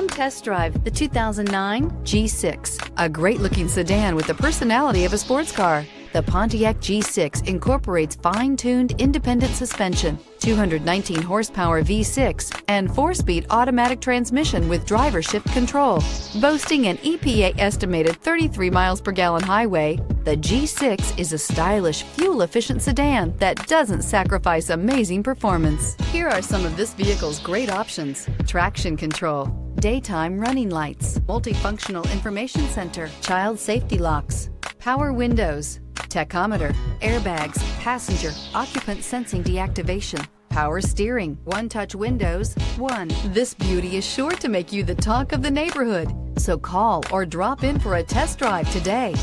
Come test drive the 2009 G6, a great-looking sedan with the personality of a sports car. The Pontiac G6 incorporates fine-tuned independent suspension, 219 horsepower V6, and 4-speed automatic transmission with driver shift control. Boasting an EPA estimated 33 miles per gallon highway, the G6 is a stylish, fuel-efficient sedan that doesn't sacrifice amazing performance. Here are some of this vehicle's great options: traction control, daytime running lights, multifunctional information center, child safety locks, power windows, tachometer, airbags, passenger, occupant sensing deactivation, power steering, one-touch windows. This beauty is sure to make you the talk of the neighborhood. So call or drop in for a test drive today.